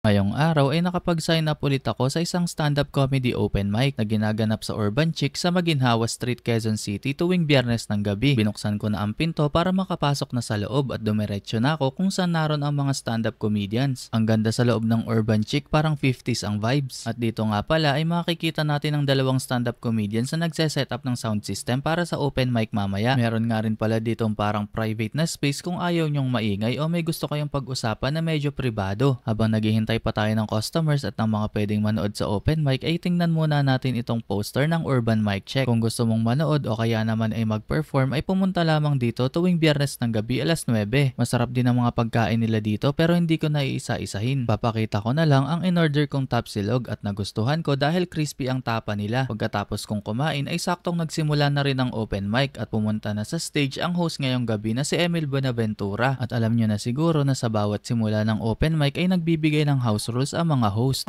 Ngayong araw ay nakapag-sign up ulit ako sa isang stand-up comedy open mic na ginaganap sa Urban Chick sa Maginhawa Street, Quezon City tuwing Biyernes ng gabi. Binuksan ko na ang pinto para makapasok na sa loob at dumiretso na ako kung saan naroon ang mga stand-up comedians. Ang ganda sa loob ng Urban Chick, parang 50s ang vibes. At dito nga pala ay makikita natin ang dalawang stand-up comedians na nagse-set up ng sound system para sa open mic mamaya. Meron nga rin pala ditong parang private na space kung ayaw nyong maingay o may gusto kayong pag-usapan na medyo pribado. Habang naghihintay pa tayo ng customers at ng mga pwedeng manood sa open mic ay tingnan muna natin itong poster ng Urban Mic Check. Kung gusto mong manood o kaya naman ay mag-perform ay pumunta lamang dito tuwing Biyernes ng gabi alas 9. Masarap din ang mga pagkain nila dito pero hindi ko na iisa-isahin. Papakita ko na lang ang in-order kong tapsilog at nagustuhan ko dahil crispy ang tapa nila. Pagkatapos kong kumain ay saktong nagsimula na rin ang open mic at pumunta na sa stage ang host ngayong gabi na si Emil Buenaventura. At alam nyo na siguro na sa bawat simula ng open mic ay nagbibigay ng house rules ang mga host.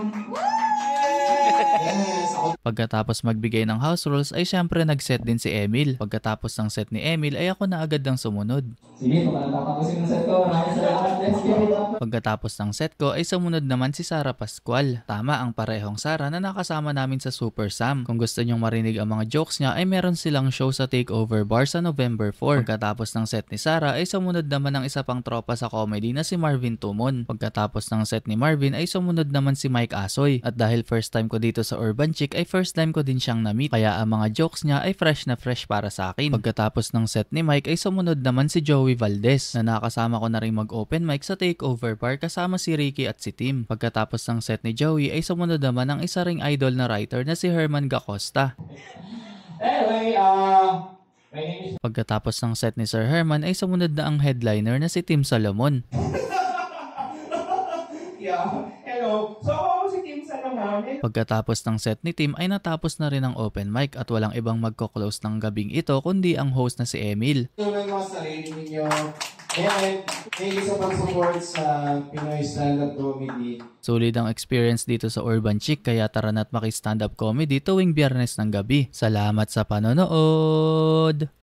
Pagkatapos magbigay ng house rules ay syempre nag-set din si Emil. Pagkatapos ng set ni Emil ay ako na agad ng sumunod. Sige, pagkatapos ng set ko, maraming salamat. Let's get it up. Pagkatapos ng set ko ay sumunod naman si Sara Pascual. Tama ang parehong Sara na nakasama namin sa Super Sam. Kung gusto nyong marinig ang mga jokes niya ay meron silang show sa Takeover Bar sa November 4. Pagkatapos ng set ni Sara ay sumunod naman ang isa pang tropa sa comedy na si Marvin Tumon. Pagkatapos ng set ni Marvin ay sumunod naman si Mike Asoy. At dahil first time ko dito sa Urban Chick ay first time ko din siyang na-meet. Kaya ang mga jokes niya ay fresh na fresh para sa akin. Pagkatapos ng set ni Mike ay sumunod naman si Joey Valdez na nakasama ko na rin mag-open mic sa Takeover Bar kasama si Ricky at si Tim. Pagkatapos ng set ni Joey ay sumunod naman ang isa ring idol na writer na si Herman Gacosta. Anyway, my name is... Pagkatapos ng set ni Sir Herman ay sumunod na ang headliner na si Tim Salomon. Yeah, hello. So, ako si Tim Salomon. Pagkatapos ng set ni Tim ay natapos na rin ang open mic at walang ibang magko-close ng gabing ito kundi ang host na si Emil. Tulad mo sa sarili ninyo. And thank you sa pag-support sa Pinoy Stand-Up Comedy. Sulit ang experience dito sa Urban Chick kaya tara na't maki-stand-up comedy tuwing Biyernes ng gabi. Salamat sa panonood!